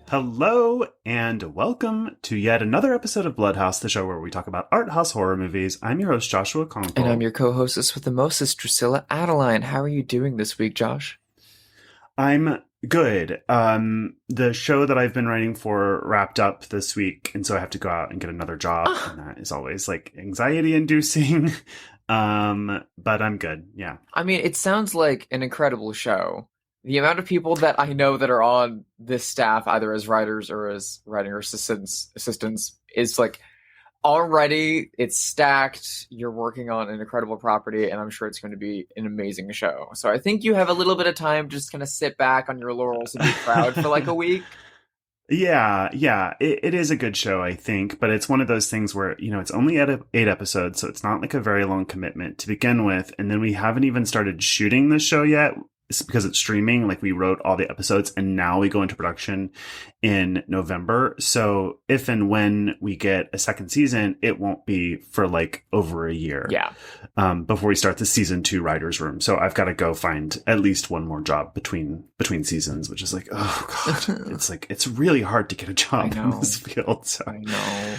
Hello, and welcome to yet another episode of Bloodhouse, the show where we talk about art house horror movies. I'm your host, Joshua Conkle. And I'm your co-hostess with the mostest, Drusilla Adeline. How are you doing this week, Josh? I'm good. The show that I've been writing for wrapped up this week, and so I have to go out and get another job, and that is always, anxiety-inducing. But I'm good, yeah. I mean, it sounds like an incredible show. The amount of people that I know that are on this staff, either as writers or as writing or assistants, is already it's stacked. You're working on an incredible property, and I'm sure it's going to be an amazing show. So I think you have a little bit of time to just kind of sit back on your laurels and be proud for a week. Yeah. It is a good show, I think, but it's one of those things where, it's only at 8 episodes, so it's not a very long commitment to begin with. And then we haven't even started shooting the show yet. It's because it's streaming. We wrote all the episodes and now we go into production in November. So if and when we get a second season, it won't be for over a year. Yeah. Before we start the season 2 writer's room. So I've got to go find at least one more job between seasons, which is oh God, it's really hard to get a job in this field. So. I know.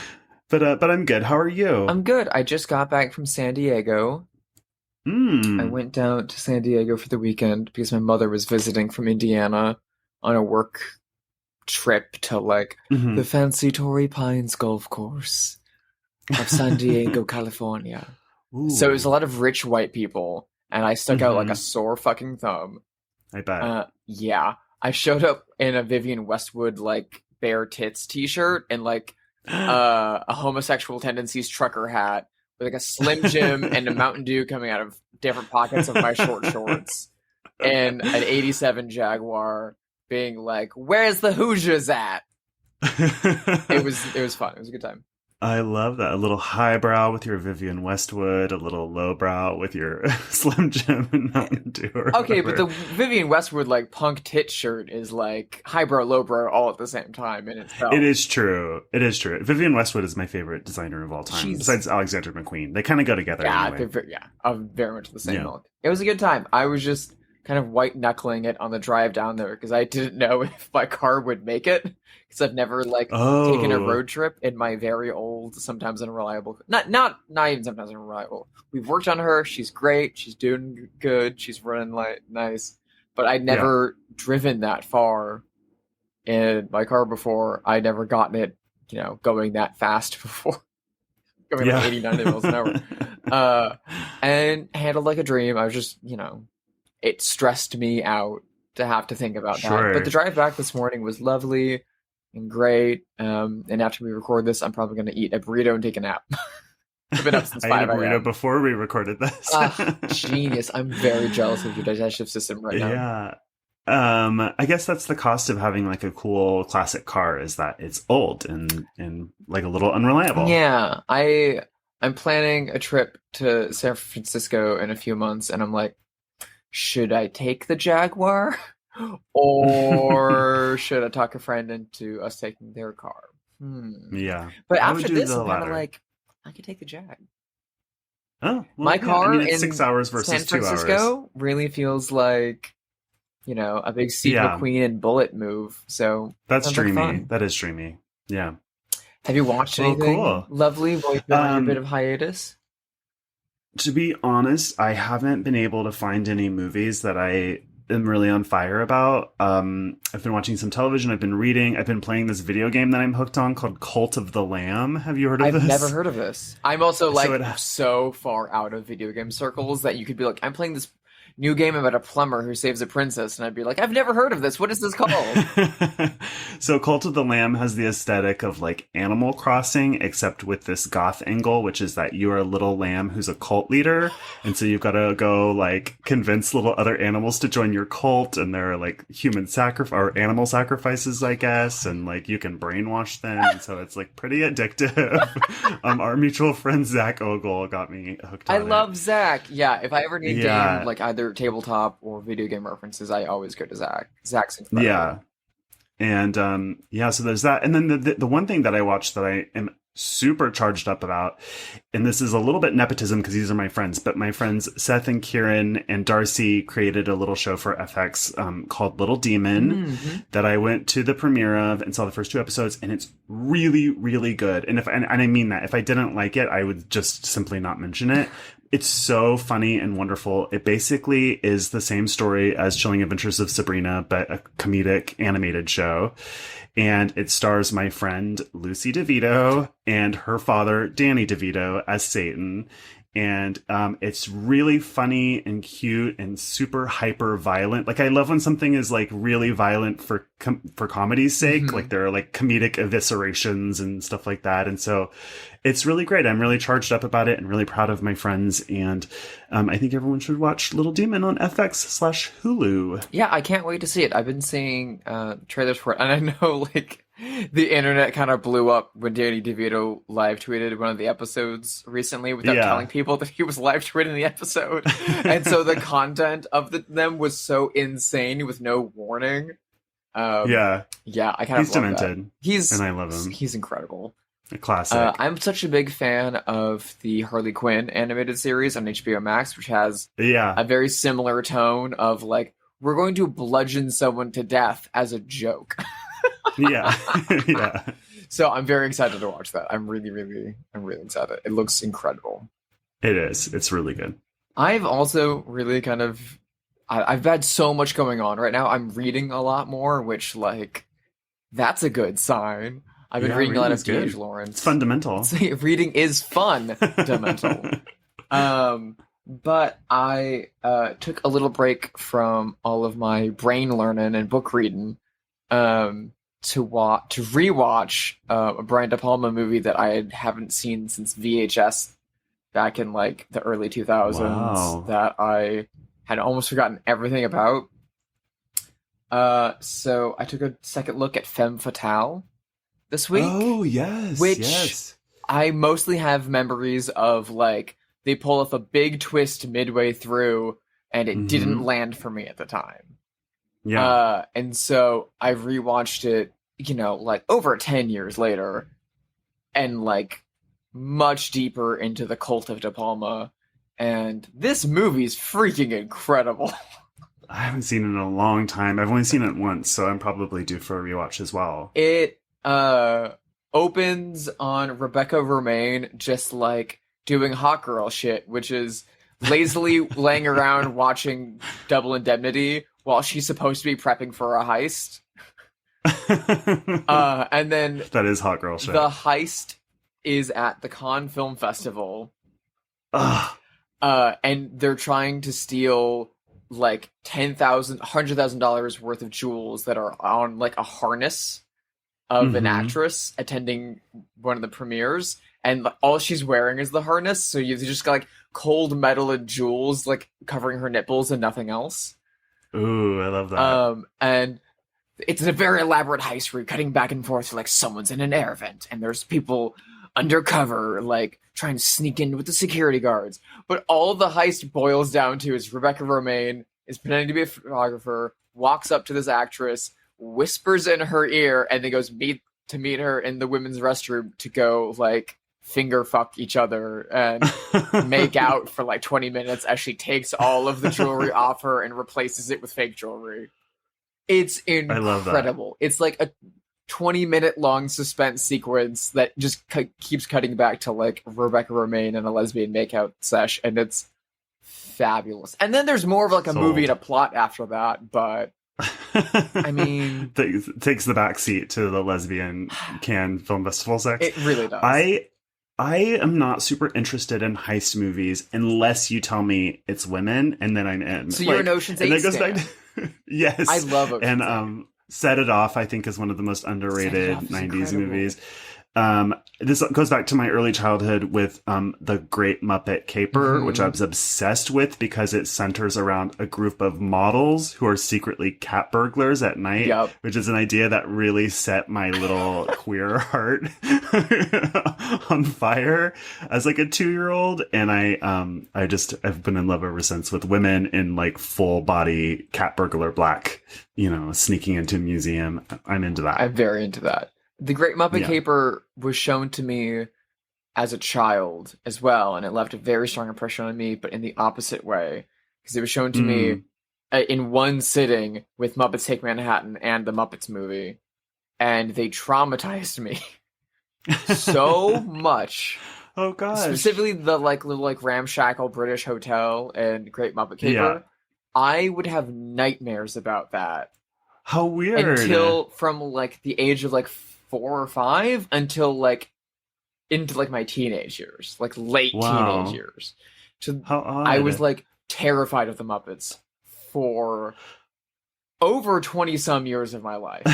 But I'm good. How are you? I'm good. I just got back from San Diego. I went down to San Diego for the weekend because my mother was visiting from Indiana on a work trip to the fancy Torrey Pines golf course of San Diego, California. Ooh. So it was a lot of rich white people, and I stuck out like a sore fucking thumb. I bet. Yeah. I showed up in a Vivienne Westwood bare tits t-shirt and a homosexual tendencies trucker hat with a Slim Jim and a Mountain Dew coming out of different pockets of my short shorts, and an '87 Jaguar being "Where's the Hoosiers at?" It was fun. It was a good time. I love that. A little highbrow with your Vivienne Westwood, a little lowbrow with your Slim Jim and Mountain Dew. Okay, but the Vivienne Westwood punk tit shirt is highbrow, lowbrow all at the same time in itself. It is true. Vivienne Westwood is my favorite designer of all time, besides Alexander McQueen. They kind of go together. Yeah, anyway. I'm very much the same milk. It was a good time. I was just kind of white knuckling it on the drive down there because I didn't know if my car would make it. Because I've never taken a road trip in my very old, sometimes unreliable. Not even sometimes unreliable. We've worked on her. She's great. She's doing good. She's running nice. But I'd never driven that far in my car before. I'd never gotten it, going that fast before. Going 89 miles an hour. And handled like a dream. I was just, it stressed me out to have to think about that. But the drive back this morning was lovely and great. And after we record this, I'm probably going to eat a burrito and take a nap. I've been up since 5 I ate a burrito before we recorded this. Genius. I'm very jealous of your digestive system right now. Yeah. I guess that's the cost of having a cool classic car, is that it's old and a little unreliable. Yeah. I'm planning a trip to San Francisco in a few months, and I'm should I take the Jaguar? Or should I talk a friend into us taking their car? Yeah. But after this, I'm kind of I could take the Jag. Oh, well, my car it's in 6 hours versus San Francisco 2 hours. really feels like, a big Steve McQueen and Bullet move. So that's dreamy. That is dreamy. Yeah. Have you watched anything lovely while you've been on your bit of hiatus? To be honest, I haven't been able to find any movies that I am really on fire about. I've been watching some television. I've been reading. I've been playing this video game that I'm hooked on called Cult of the Lamb. Have you heard of this? I've never heard of this. I'm also so far out of video game circles that you could be I'm playing this new game about a plumber who saves a princess, and I'd be I've never heard of this. What is this called? So Cult of the Lamb has the aesthetic of Animal Crossing, except with this goth angle, which is that you're a little lamb who's a cult leader, and so you've got to go convince little other animals to join your cult, and there are human sacrifice or animal sacrifices, I guess, and you can brainwash them, and so it's pretty addictive. Our mutual friend Zach Ogle got me hooked on it. I love Zach. Yeah, if I ever need game either tabletop or video game references, I always go to Zach. Zach's incredible. Yeah. And so there's that. And then the one thing that I watched that I am super charged up about. And this is a little bit nepotism because these are my friends, but my friends Seth and Kieran and Darcy created a little show for FX called Little Demon that I went to the premiere of and saw the first 2 episodes, and it's really, really good. And and I mean that if I didn't like it, I would just simply not mention it. It's so funny and wonderful. It basically is the same story as Chilling Adventures of Sabrina, but a comedic animated show. And it stars my friend Lucy DeVito and her father, Danny DeVito, as Satan. And it's really funny and cute and super hyper violent. Like, I love when something is like really violent for comedy's sake. Like, there are like comedic eviscerations and stuff like that. And so it's really great. I'm really charged up about it and really proud of my friends. And I think everyone should watch Little Demon on FX/Hulu. Yeah, I can't wait to see it. I've been seeing trailers for it. And I know, like, the internet kind of blew up when Danny DeVito live tweeted one of the episodes recently without telling people that he was live tweeting the episode. And so the content of them was so insane with no warning. Yeah, I kind of he's love demented. That. And I love him. He's incredible. A classic. I'm such a big fan of the Harley Quinn animated series on HBO Max, which has a very similar tone of like, we're going to bludgeon someone to death as a joke. Yeah. So I'm very excited to watch that. I'm really excited. It looks incredible. It is. It's really good. I've also really I've had so much going on right now. I'm reading a lot more, which, like, that's a good sign. I've been reading a lot of D.H. Lawrence. It's fundamental. Reading is fundamental. But I took a little break from all of my brain learning and book reading to rewatch a Brian De Palma movie that I haven't seen since VHS back in like the early 2000s that I had almost forgotten everything about. So I took a second look at Femme Fatale this week. Oh, yes. Which I mostly have memories of, like, they pull off a big twist midway through and it didn't land for me at the time. Yeah. And so I rewatched it, you know, like over 10 years later and like much deeper into the cult of De Palma. And this movie's freaking incredible. I haven't seen it in a long time. I've only seen it once, so I'm probably due for a rewatch as well. It opens on Rebecca Romaine just like doing hot girl shit, which is lazily laying around watching Double Indemnity while she's supposed to be prepping for a heist. And then that is hot girl shit. The heist is at the Cannes Film Festival. And they're trying to steal like $100,000 worth of jewels that are on like a harness of an actress attending one of the premieres, and all she's wearing is the harness, so you've just got like cold metal and jewels like covering her nipples and nothing else. Ooh, I love that. And it's a very elaborate heist where you're cutting back and forth, like someone's in an air vent and there's people undercover like trying to sneak in with the security guards, but all the heist boils down to is Rebecca Romaine is pretending to be a photographer, walks up to this actress, whispers in her ear, and then goes meet her in the women's restroom to go like finger fuck each other and make out for like 20 minutes as she takes all of the jewelry off her and replaces it with fake jewelry. It's incredible. It's like a 20-minute long suspense sequence that just keeps cutting back to like Rebecca Romaine and a lesbian makeout sesh, and it's fabulous. And then there's more of like a movie and a plot after that, but I mean, takes the backseat to the lesbian Cannes Film Festival sex. It really does. I am not super interested in heist movies unless you tell me it's women, and then I'm in. So you're an Ocean's 8 stan. Back to, yes, I love Ocean's 8. And Set It Off, I think, is one of the most underrated 90s movies. This goes back to my early childhood with The Great Muppet Caper, which I was obsessed with because it centers around a group of models who are secretly cat burglars at night, which is an idea that really set my little queer heart on fire as like a 2-year-old. And I've been in love ever since with women in like full body cat burglar black, you know, sneaking into a museum. I'm into that. I'm very into that. The Great Muppet Caper was shown to me as a child as well, and it left a very strong impression on me, but in the opposite way. Because it was shown to me in one sitting with Muppets Take Manhattan and the Muppets movie, and they traumatized me so much. Oh gosh. Specifically the little ramshackle British hotel and Great Muppet Caper. Yeah. I would have nightmares about that. How weird. Until from the age of 4 or 5 until into my teenage years, late teenage years. So how odd. I was terrified of the Muppets for over 20 some years of my life.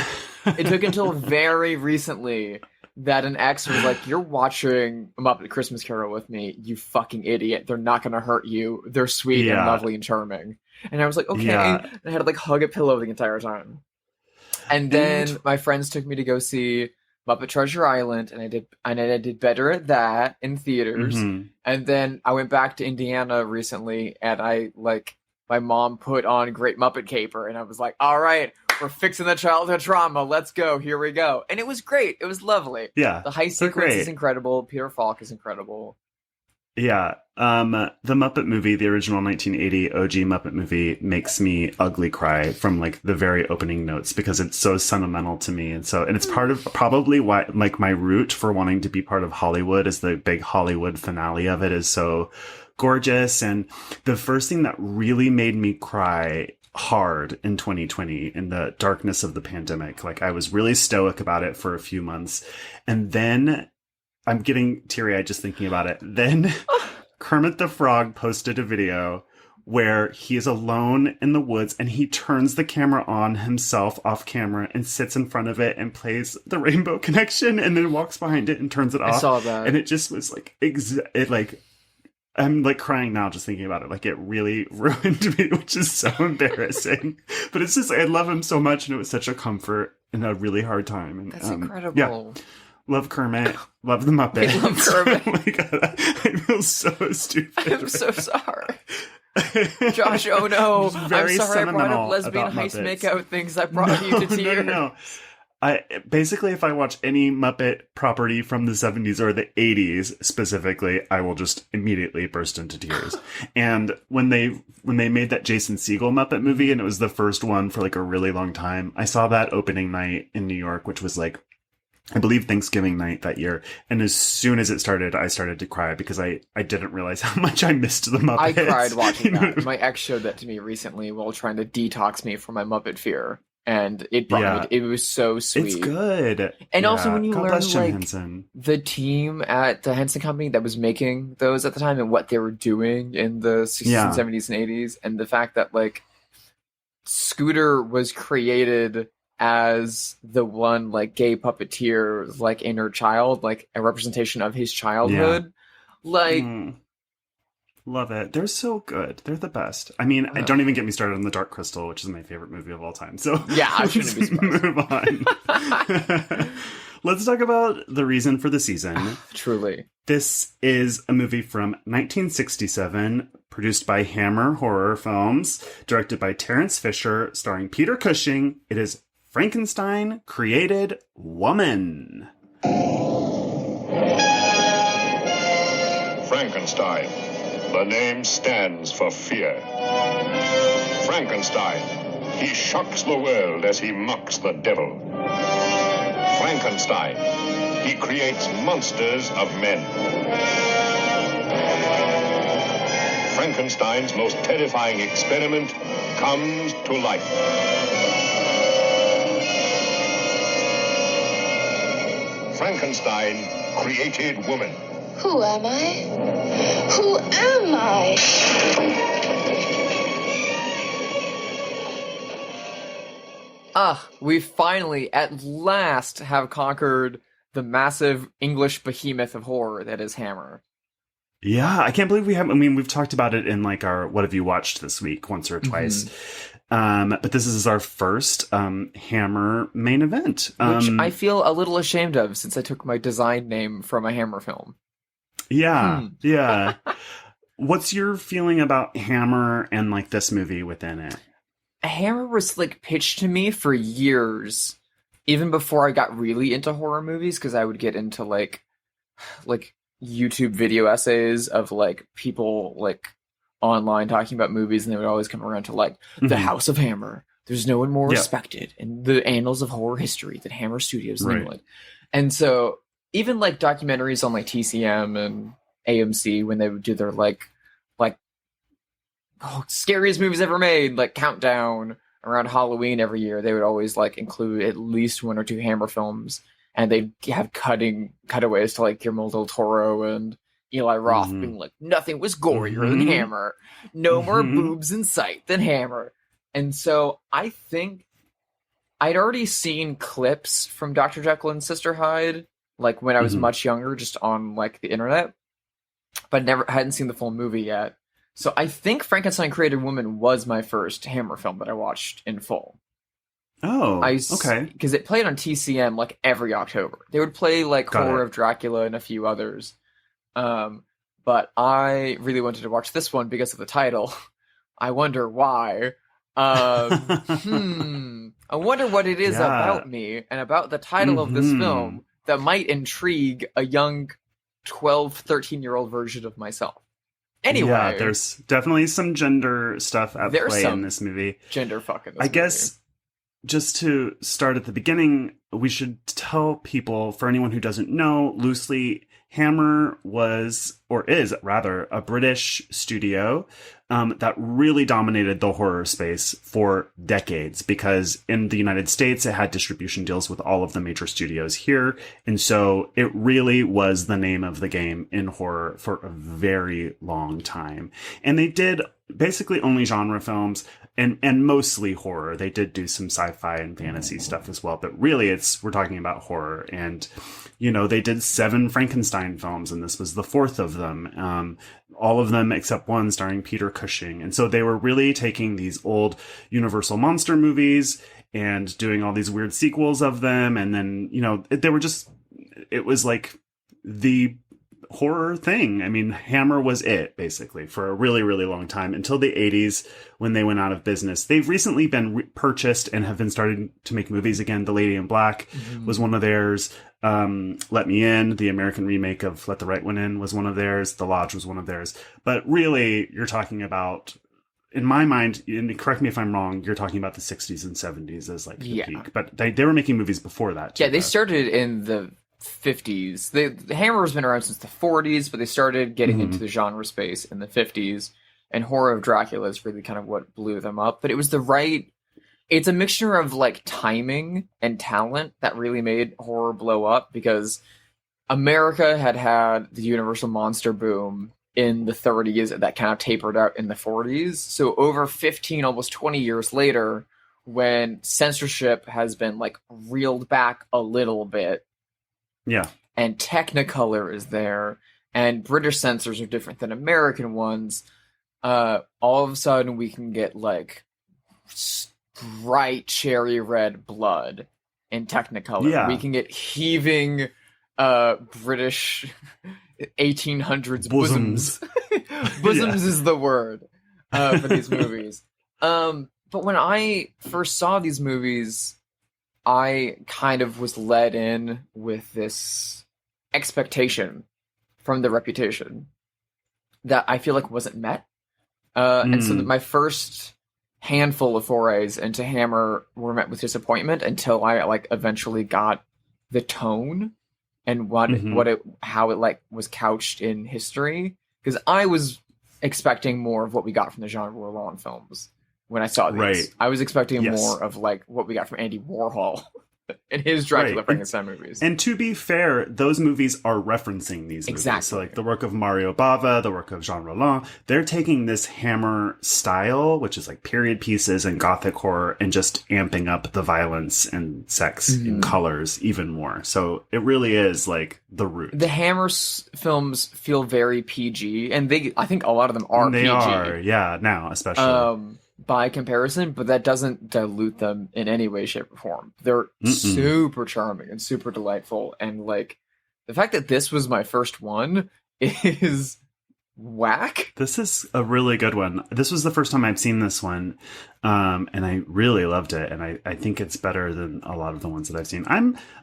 It took until very recently that an ex was like, "You're watching a Muppet Christmas Carol with me, you fucking idiot. They're not gonna hurt you. They're sweet and lovely and charming." And I was like, okay. And I had to hug a pillow the entire time. And then my friends took me to go see Muppet Treasure Island, and I did better at that in theaters. Mm-hmm. And then I went back to Indiana recently, and my mom put on Great Muppet Caper, and I was like, all right, we're fixing the childhood trauma. Let's go. Here we go. And it was great. It was lovely. Yeah. The heist sequence is incredible. Peter Falk is incredible. Yeah. The Muppet movie, the original 1980 OG Muppet movie, makes me ugly cry from the very opening notes because it's so sentimental to me. And it's part of probably why my root for wanting to be part of Hollywood is the big Hollywood finale of it is so gorgeous. And the first thing that really made me cry hard in 2020 in the darkness of the pandemic, I was really stoic about it for a few months. And then I'm getting teary-eyed just thinking about it. Then Kermit the Frog posted a video where he is alone in the woods and he turns the camera on himself off camera and sits in front of it and plays the Rainbow Connection and then walks behind it and turns it off. I saw that. And it just was I'm crying now just thinking about it. It really ruined me, which is so embarrassing. But it's just, I love him so much and it was such a comfort in a really hard time. And, that's incredible. Yeah. Love Kermit. Love the Muppets. I love Kermit. Oh my God. I feel so stupid. I'm so sorry. Josh, oh no. I'm sorry I brought up lesbian heist makeout things. I brought you to tears. No. Basically, if I watch any Muppet property from the 70s or the 80s specifically, I will just immediately burst into tears. And when they made that Jason Segel Muppet movie, and it was the first one for a really long time, I saw that opening night in New York, which was I believe Thanksgiving night that year. And as soon as it started, I started to cry because I didn't realize how much I missed the Muppets. I cried watching that. My ex showed that to me recently while trying to detox me from my Muppet fear. And it brought me, it was so sweet. It's good. And also when you God learn the team at the Henson Company that was making those at the time and what they were doing in the 60s and 70s and 80s, and the fact that Scooter was created as the one gay puppeteer's inner child, a representation of his childhood. Love it. They're so good. They're the best. I mean, don't even get me started on The Dark Crystal, which is my favorite movie of all time. So yeah, I shouldn't be surprised. Move on. Let's talk about the reason for the season. Truly. This is a movie from 1967, produced by Hammer Horror Films, directed by Terence Fisher, starring Peter Cushing. It is Frankenstein Created Woman. Frankenstein. The name stands for fear. Frankenstein. He shocks the world as he mocks the devil. Frankenstein. He creates monsters of men. Frankenstein's most terrifying experiment comes to life. Frankenstein created woman. Who am I? Who am I? We finally, at last, have conquered the massive English behemoth of horror that is Hammer. Yeah, I can't believe we haven't. I mean, we've talked about it in our What Have You Watched this week once or twice. But this is our first Hammer main event. Which I feel a little ashamed of since I took my design name from a Hammer film. Yeah, yeah. What's your feeling about Hammer and this movie within it? Hammer was pitched to me for years even before I got really into horror movies, because I would get into like YouTube video essays of like people like online talking about movies, and they would always come around to like The House of Hammer. There's no one more respected in the annals of horror history than Hammer Studios in England. And so even like documentaries on like TCM and AMC, when they would do their like scariest movies ever made, like countdown around Halloween every year, they would always like include at least 1 or 2 Hammer films, and they'd have cutaways to like Guillermo del Toro and Eli Roth being like, nothing was gorier than Hammer, no more boobs in sight than Hammer. And so I think I'd already seen clips from Dr. Jekyll and Sister Hyde, like when I was much younger, just on like the internet, but hadn't seen the full movie yet. So I think Frankenstein Created Woman was my first Hammer film that I watched in full. Oh, okay. Because it played on TCM like every October. They would play like Horror of Dracula and a few others. But I really wanted to watch this one because of the title. I wonder why. I wonder what it is about me and about the title of this film that might intrigue a young 12, 13-year-old version of myself. Anyway, yeah, there's definitely some gender stuff at play in this movie. Gender fuck in this movie. Guess just to start at the beginning, we should tell people, for anyone who doesn't know, loosely, Hammer was, or is rather, a British studio that really dominated the horror space for decades, because in the United States, it had distribution deals with all of the major studios here. And so it really was the name of the game in horror for a very long time. And they did basically only genre films and mostly horror. They did do some sci-fi and fantasy stuff as well, but really we're talking about horror. And, you know, they did 7 Frankenstein films, and this was the 4th of them. All of them except one starring Peter Cushing. And so they were really taking these old Universal monster movies and doing all these weird sequels of them. And then, you know, it was like the horror thing. I mean, Hammer was it basically for a really, really long time until the 80s when they went out of business. They've recently been purchased and have been starting to make movies again. The Lady in Black was one of theirs. Let Me In, the American remake of Let the Right One In, was one of theirs. The Lodge was one of theirs. But really, you're talking about, in my mind, and correct me if I'm wrong, you're talking about the 60s and 70s as like the peak. But they were making movies before that too. Yeah, they started in the 50s. The Hammer's been around since the 40s, but they started getting into the genre space in the 50s, and Horror of Dracula is really kind of what blew them up. But it was it's a mixture of like timing and talent that really made horror blow up, because America had the Universal monster boom in the 30s that kind of tapered out in the 40s. So over 15, almost 20 years later, when censorship has been like reeled back a little bit, and Technicolor is there, and British censors are different than American ones, all of a sudden we can get like bright cherry red blood in Technicolor. Yeah. We can get heaving British 1800s bosoms. Bosoms is the word for these movies. But when I first saw these movies, I kind of was led in with this expectation from the reputation that I feel like wasn't met. And so my first handful of forays into Hammer were met with disappointment until I like eventually got the tone and how it like was couched in history. Because I was expecting more of what we got from the Jean Rollin films. When I saw these, right. I was expecting more of like what we got from Andy Warhol in his Dracula Frankenstein movies. And to be fair, those movies are referencing these movies. So like the work of Mario Bava, the work of Jean Rollin, they're taking this Hammer style, which is like period pieces and gothic horror, and just amping up the violence and sex and colors even more. So it really is like the root. The Hammer films feel very PG, and I think a lot of them are PG. They are, yeah, now especially. By comparison, but that doesn't dilute them in any way, shape, or form. They're super charming and super delightful, and like the fact that this was my first one is whack. This is a really good one. This was the first time I've seen this one, and I really loved it. And I think it's better than a lot of the ones that I've seen.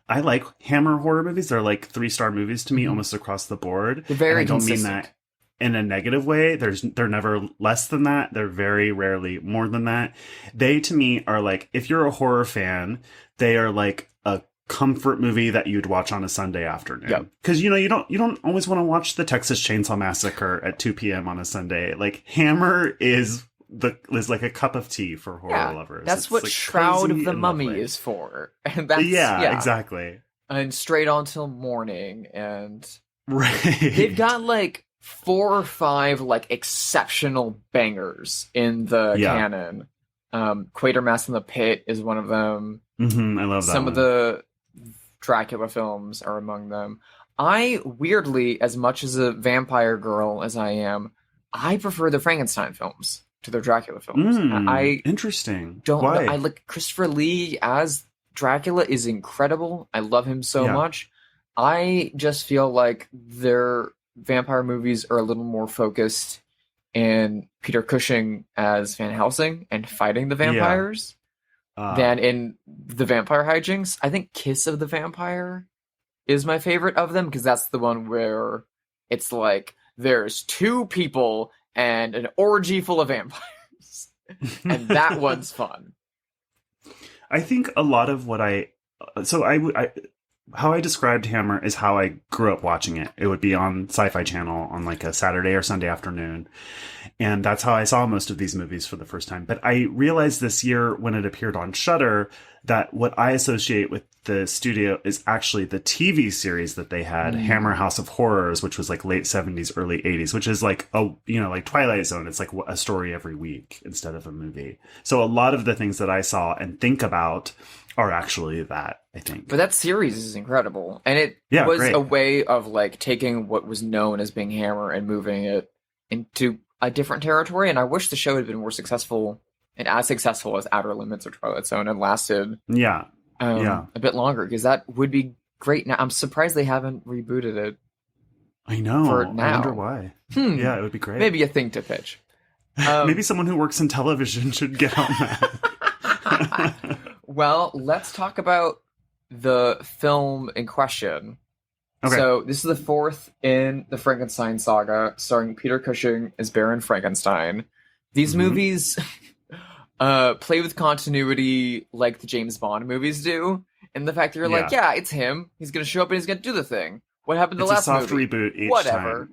I like Hammer horror movies. They're like 3-star movies to me, almost across the board. They're very and I don't consistent. mean that in a negative way. They're never less than that. They're very rarely more than that. They, to me, are like, if you're a horror fan, they are like a comfort movie that you'd watch on a Sunday afternoon. Because you don't always want to watch the Texas Chainsaw Massacre at 2 p.m. on a Sunday. Like, Hammer is like a cup of tea for horror lovers. That's what like Shroud of the Mummy lovely. is for. And that's exactly. And Straight On Till Morning, and right. they've got like 4 or 5 like exceptional bangers in the canon. Quatermass in the Pit is one of them. I love that. Some of the Dracula films are among them. I weirdly, as much as a vampire girl as I am, I prefer the Frankenstein films to the Dracula films. Interesting. Why? I like Christopher Lee as Dracula is incredible. I love him so much. I just feel like their vampire movies are a little more focused in Peter Cushing as Van Helsing and fighting the vampires than in the vampire hijinks. I think Kiss of the Vampire is my favorite of them, because that's the one where it's like there's 2 people and an orgy full of vampires. And that one's fun. I think a lot of what how I described Hammer is how I grew up watching it. It would be on Sci-Fi Channel on like a Saturday or Sunday afternoon. And that's how I saw most of these movies for the first time. But I realized this year when it appeared on Shudder that what I associate with the studio is actually the TV series that they had, Hammer House of Horrors, which was like late 70s, early 80s, which is like like Twilight Zone. It's like a story every week instead of a movie. So a lot of the things that I saw and think about are actually that, I think. But that series is incredible. And it was a way of like taking what was known as being Hammer and moving it into a different territory. And I wish the show had been more successful and as successful as Outer Limits or Twilight Zone and lasted a bit longer, because that would be great. Now I'm surprised they haven't rebooted it. I know. For now. I wonder why. Yeah, it would be great. Maybe a thing to pitch. Maybe someone who works in television should get on that. Well, let's talk about the film in question. Okay. So this is the 4th in the Frankenstein saga, starring Peter Cushing as Baron Frankenstein. These movies play with continuity like the James Bond movies do, and the fact that you're like, it's him. He's going to show up and he's going to do the thing. What happened to the last movie? It's a soft reboot each Whatever.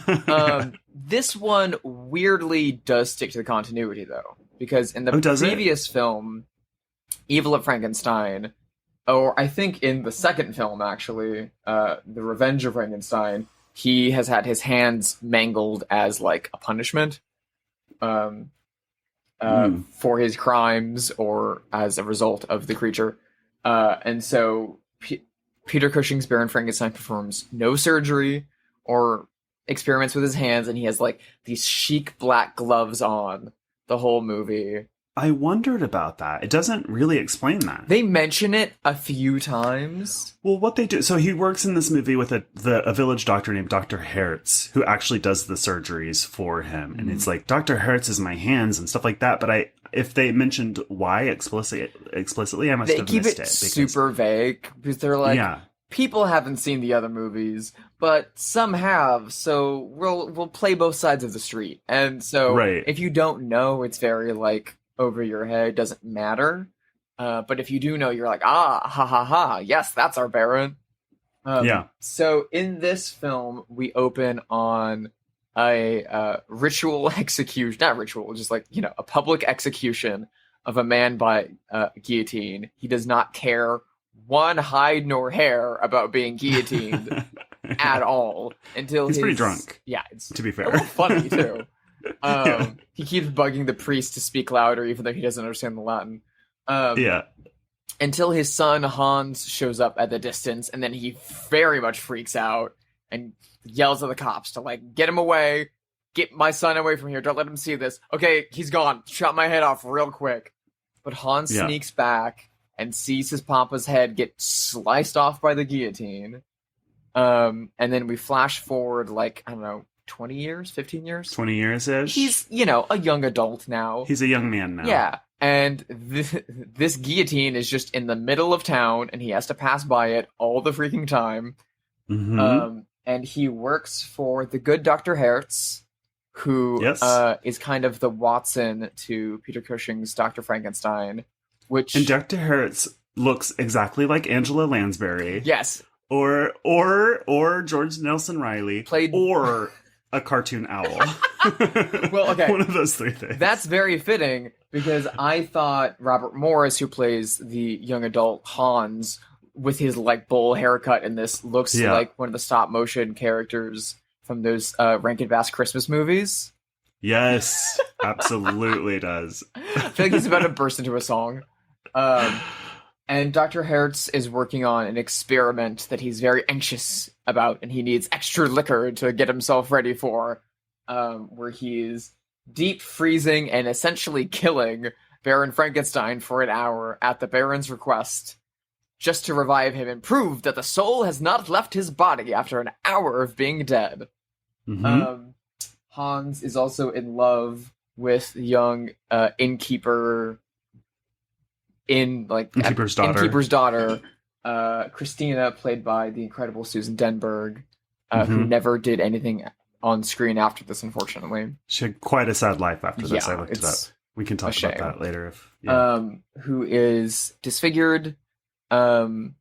time. This one weirdly does stick to the continuity, though, because in the previous film, Evil of Frankenstein, or I think in the second film, actually, The Revenge of Frankenstein, he has had his hands mangled as like a punishment for his crimes or as a result of the creature. And so Peter Cushing's Baron Frankenstein performs no surgery or experiments with his hands, and he has like these chic black gloves on the whole movie. I wondered about that. It doesn't really explain that. They mention it a few times. Well, what they do... So he works in this movie with a village doctor named Dr. Hertz, who actually does the surgeries for him. And it's like, Dr. Hertz is my hands and stuff like that. But if they mentioned why explicitly, I must have missed it. They keep it super vague, because they're like, people haven't seen the other movies, but some have, so we'll play both sides of the street. And so if you don't know, it's very like over your head, doesn't matter. But if you do know, you're like, ha ha ha, yes, that's our Baron. So in this film, we open on a ritual execution, not ritual, just like, a public execution of a man by guillotine. He does not care one hide nor hair about being guillotined at all until he's pretty drunk. Yeah, it's to be fair, a little funny too. He keeps bugging the priest to speak louder, even though he doesn't understand the Latin. Until his son Hans shows up at the distance, and then he very much freaks out and yells at the cops to like get him away, get my son away from here. Don't let him see this. Okay, he's gone. Shot my head off real quick. But Hans sneaks back and sees his papa's head get sliced off by the guillotine. And then we flash forward, like, I don't know, 20 years, 15 years. 20 years-ish. He's, a young adult now. He's a young man now. Yeah. And this guillotine is just in the middle of town, and he has to pass by it all the freaking time. Mm-hmm. And he works for the good Dr. Hertz, who is kind of the Watson to Peter Cushing's Dr. Frankenstein. And Dr. Hertz looks exactly like Angela Lansbury. Yes. Or George Nelson Riley. Or a cartoon owl. Well, okay. One of those three things. That's very fitting, because I thought Robert Morris, who plays the young adult Hans, with his bowl haircut in this, looks like one of the stop motion characters from those Rankin Bass Christmas movies. Yes, absolutely does. I feel like he's about to burst into a song. And Dr. Hertz is working on an experiment that he's very anxious about, and he needs extra liquor to get himself ready for, where he's deep freezing and essentially killing Baron Frankenstein for an hour at the Baron's request, just to revive him and prove that the soul has not left his body after an hour of being dead. Mm-hmm. Hans is also in love with young innkeeper... Innkeeper's daughter, Christina, played by the incredible Susan Denberg, who never did anything on screen after this, unfortunately. She had quite a sad life after this. I looked it up. We can talk about that later. Who is disfigured, and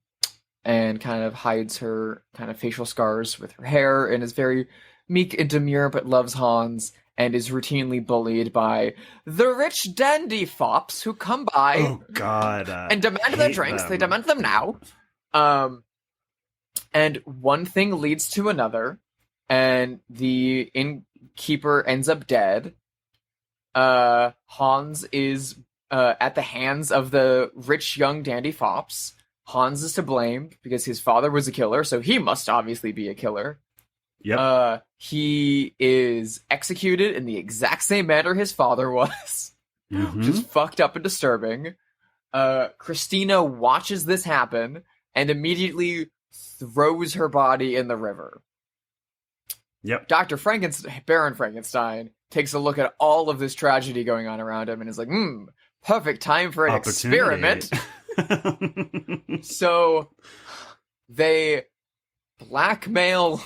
kind of hides her kind of facial scars with her hair, and is very meek and demure, but loves Hans, and is routinely bullied by the rich dandy fops who come by and demand their drinks. They demand them now. And one thing leads to another, and the innkeeper ends up dead. Hans is at the hands of the rich young dandy fops. Hans is to blame because his father was a killer, so he must obviously be a killer. Yep. He is executed in the exact same manner his father was, which is fucked up and disturbing. Christina watches this happen and immediately throws her body in the river. Yep. Baron Frankenstein takes a look at all of this tragedy going on around him and is like, perfect time for an experiment. So they blackmail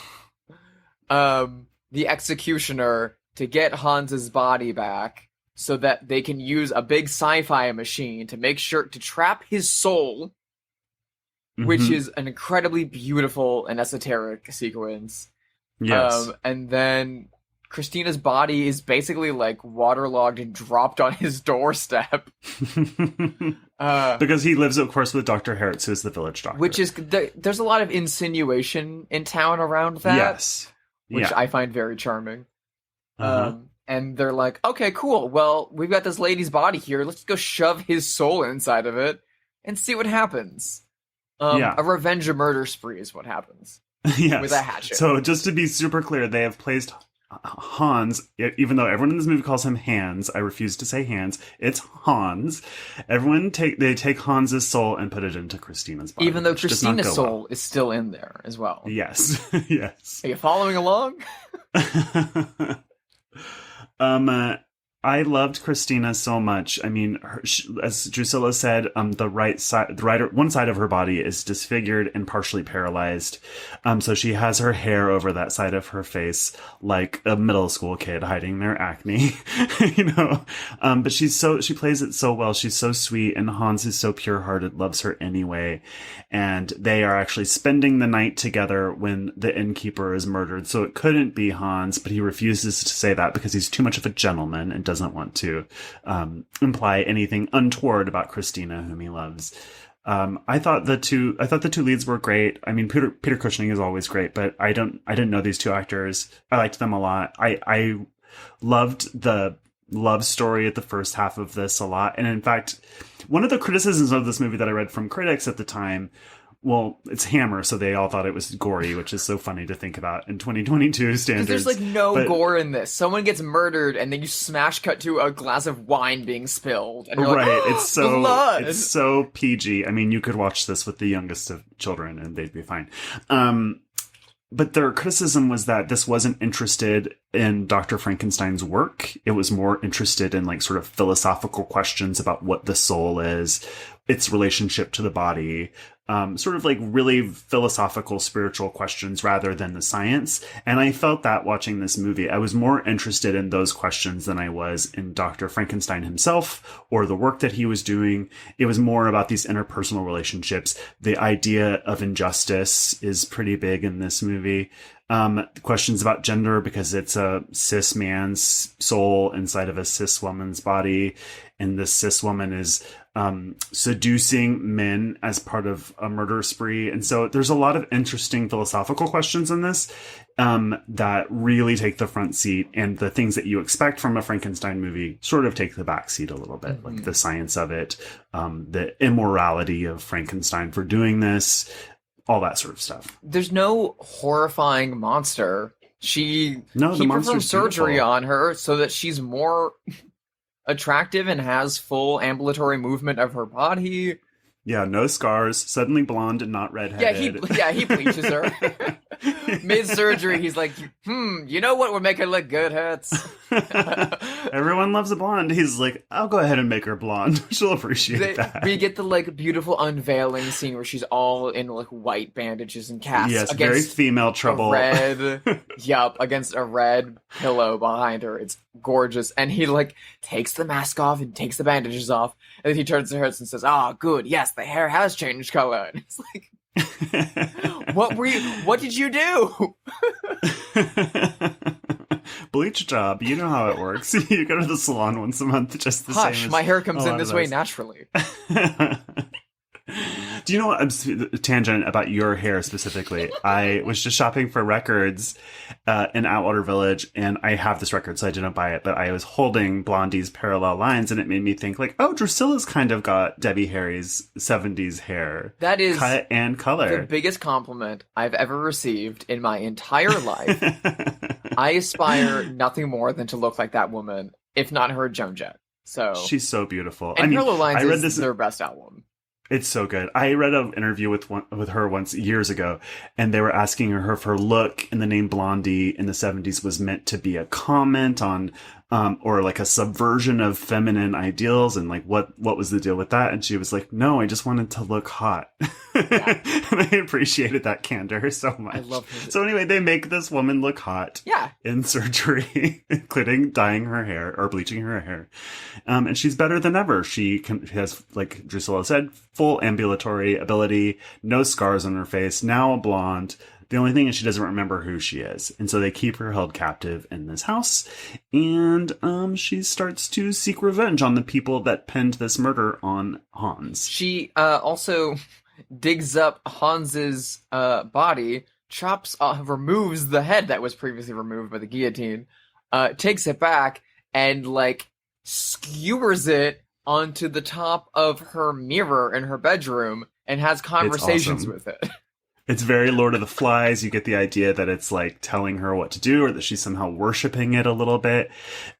the executioner to get Hans's body back so that they can use a big sci-fi machine to make sure to trap his soul, which is an incredibly beautiful and esoteric sequence. Yes. And then Christina's body is basically waterlogged and dropped on his doorstep. Because he lives, of course, with Dr. Hertz, who is the village doctor. Which is, there's a lot of insinuation in town around that. Yes. Which I find very charming. And they're like, okay, cool. Well, we've got this lady's body here. Let's go shove his soul inside of it and see what happens. A revenge or murder spree is what happens. Yes. With a hatchet. So just to be super clear, they have placed Hans, even though everyone in this movie calls him Hans, I refuse to say Hans, it's Hans. They take Hans's soul and put it into Christina's body. Even though Christina's soul is still in there as well. Yes. Yes. Are you following along? I loved Christina so much. I mean, as Drusilla said, one side of her body is disfigured and partially paralyzed. So she has her hair over that side of her face, like a middle school kid hiding their acne, but she plays it so well. She's so sweet, and Hans is so pure-hearted, loves her anyway. And they are actually spending the night together when the innkeeper is murdered. So it couldn't be Hans, but he refuses to say that because he's too much of a gentleman and doesn't want to imply anything untoward about Christina, whom he loves. I thought the two leads were great. I mean, Peter Cushing is always great, but I didn't know these two actors. I liked them a lot. I loved the love story at the first half of this a lot. And in fact, one of the criticisms of this movie that I read from critics at the time, well, it's Hammer, so they all thought it was gory, which is so funny to think about in 2022 standards. Because there's no gore in this. Someone gets murdered, and then you smash cut to a glass of wine being spilled, and you're like, blood! It's so PG. I mean, you could watch this with the youngest of children, and they'd be fine. but their criticism was that this wasn't interested in Dr. Frankenstein's work. It was more interested in like sort of philosophical questions about what the soul is, its relationship to the body, sort of like really philosophical, spiritual questions rather than the science. And I felt that watching this movie, I was more interested in those questions than I was in Dr. Frankenstein himself or the work that he was doing. It was more about these interpersonal relationships. The idea of injustice is pretty big in this movie. Questions about gender, because it's a cis man's soul inside of a cis woman's body. And this cis woman is seducing men as part of a murder spree. And so there's a lot of interesting philosophical questions in this that really take the front seat. And the things that you expect from a Frankenstein movie sort of take the back seat a little bit, like the science of it, the immorality of Frankenstein for doing this, all that sort of stuff. There's no horrifying monster. He monster's performs surgery beautiful on her so that she's more attractive and has full ambulatory movement of her body. Yeah, no scars, suddenly blonde and not redheaded. He bleaches her. Mid-surgery, he's like, you know what would make her look good, Hurts? Everyone loves a blonde. He's like, I'll go ahead and make her blonde. She'll appreciate that. We get the like beautiful unveiling scene where she's all in like white bandages and casts Yes, against very female trouble. Against a red pillow behind her. It's gorgeous. And he like takes the mask off and takes the bandages off. And then he turns to Hurts and says, good, yes, the hair has changed color. And it's like, what did you do? Bleach job. You know how it works. You go to the salon once a month, just the same. Hush, my hair comes in this way naturally. Do you know what? Tangent about your hair specifically. I was just shopping for records in Atwater Village, and I have this record, so I didn't buy it, but I was holding Blondie's Parallel Lines, and it made me think like, oh, Drusilla's kind of got Debbie Harry's 70s hair. That is cut and color. The biggest compliment I've ever received in my entire life. I aspire nothing more than to look like that woman, if not her Joan Jett. So she's so beautiful. And Parallel Lines is their best album. It's so good. I read an interview with her once years ago, and they were asking her if her look and the name Blondie in the 70s was meant to be a comment on, or like a subversion of feminine ideals, and like what was the deal with that? And she was like, no, I just wanted to look hot. Yeah. And I appreciated that candor so much. I love her. So anyway, they make this woman look hot in surgery, including dyeing her hair or bleaching her hair. And she's better than ever. She has, like Drusilla said, full ambulatory ability, no scars on her face, now a blonde. The only thing is she doesn't remember who she is. And so they keep her held captive in this house. And she starts to seek revenge on the people that penned this murder on Hans. She also digs up Hans's body, removes the head that was previously removed by the guillotine, takes it back, and like skewers it onto the top of her mirror in her bedroom and has conversations with it. It's very Lord of the Flies. You get the idea that it's like telling her what to do, or that she's somehow worshiping it a little bit.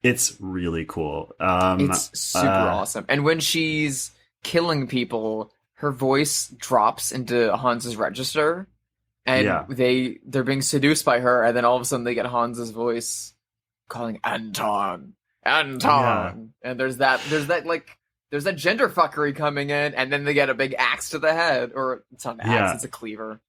It's really cool. It's super awesome. And when she's killing people, her voice drops into Hans's register, and they're being seduced by her, and then all of a sudden they get Hans's voice calling Anton. And there's that gender fuckery coming in, and then they get a big axe to the head, or it's not an axe, it's a cleaver.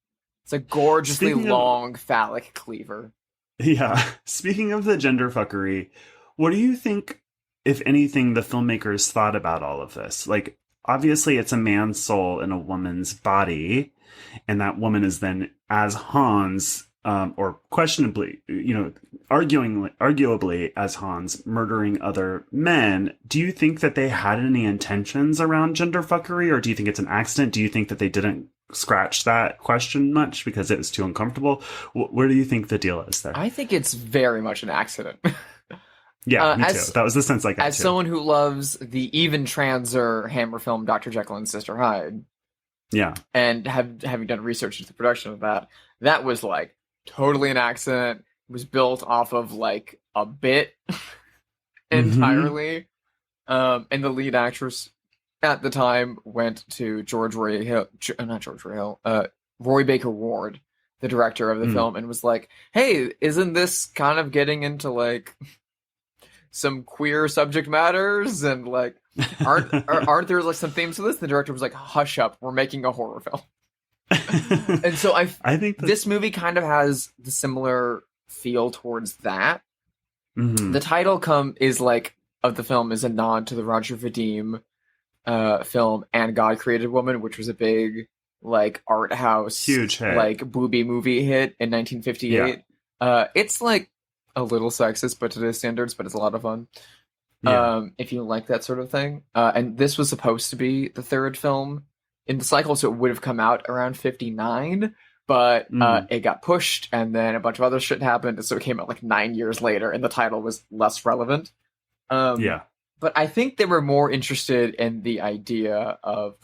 It's a gorgeously long phallic cleaver. Yeah. Speaking of the gender fuckery, what do you think, if anything, the filmmakers thought about all of this? Like, obviously it's a man's soul in a woman's body, and that woman is then as Hans, or questionably, arguably as Hans, murdering other men. Do you think that they had any intentions around gender fuckery, or do you think it's an accident? Do you think that they didn't scratch that question much because it was too uncomfortable? Where do you think the deal is there? I think it's very much an accident. Yeah, me too. That was the sense I got as someone who loves the even transer Hammer film Dr. Jekyll and Sister Hyde. Yeah. And having done research into the production of that was like totally an accident. It was built off of like a bit entirely. And the lead actress at the time went to Roy Baker Ward, the director of the film, and was like, hey, isn't this kind of getting into like some queer subject matters, and like aren't there like some themes to this? The director was like, hush up, we're making a horror film. And so I think this movie kind of has the similar feel towards that. The title of the film is a nod to the Roger Vadim film And God Created Woman, which was a big like art house huge hit, like booby movie hit in 1958. It's like a little sexist but to today's standards, but it's a lot of fun if you like that sort of thing. And this was supposed to be the third film in the cycle, so it would have come out around 59, but it got pushed, and then a bunch of other shit happened, and so it came out like 9 years later, and the title was less relevant. But I think they were more interested in the idea of,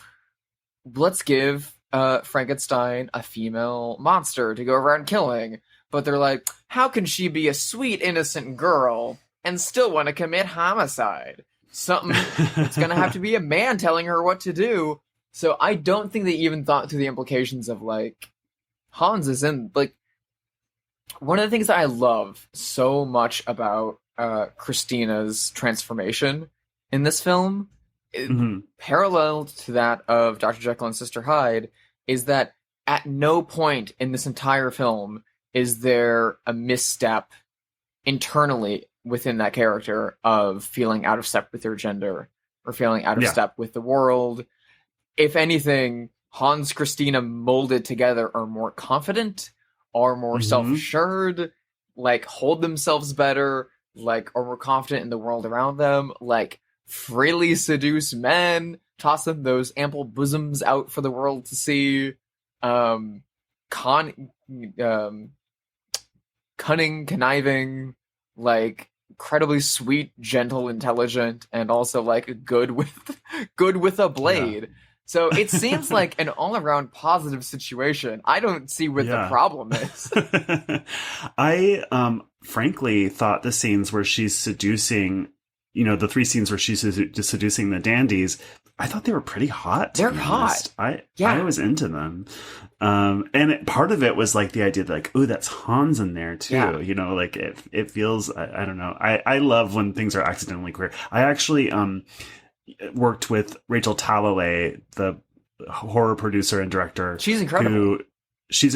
let's give Frankenstein a female monster to go around killing, but they're like, how can she be a sweet, innocent girl and still want to commit homicide? It's gonna have to be a man telling her what to do. So I don't think they even thought through the implications of, like, Hans is in, like, one of the things that I love so much about Christina's transformation in this film, parallel to that of Dr. Jekyll and Sister Hyde, is that at no point in this entire film is there a misstep internally within that character of feeling out of step with their gender or feeling out of step with the world. If anything, Hans, Christina molded together are more confident, are more self-assured, like hold themselves better, like are more confident in the world around them, like freely seduce men, toss them those ample bosoms out for the world to see, cunning, conniving, like incredibly sweet, gentle, intelligent, and also like good with a blade. So it seems like an all-around positive situation. I don't see what the problem is. I frankly thought the scenes where she's seducing, the 3 scenes where she's seducing the dandies, I thought they were pretty hot. They're hot. I was into them. And part of it was like the idea that like, oh, that's Hans in there too. Yeah. Like it feels, I don't know. I love when things are accidentally queer. I actually worked with Rachel Talalay, the horror producer and director. She's incredible. She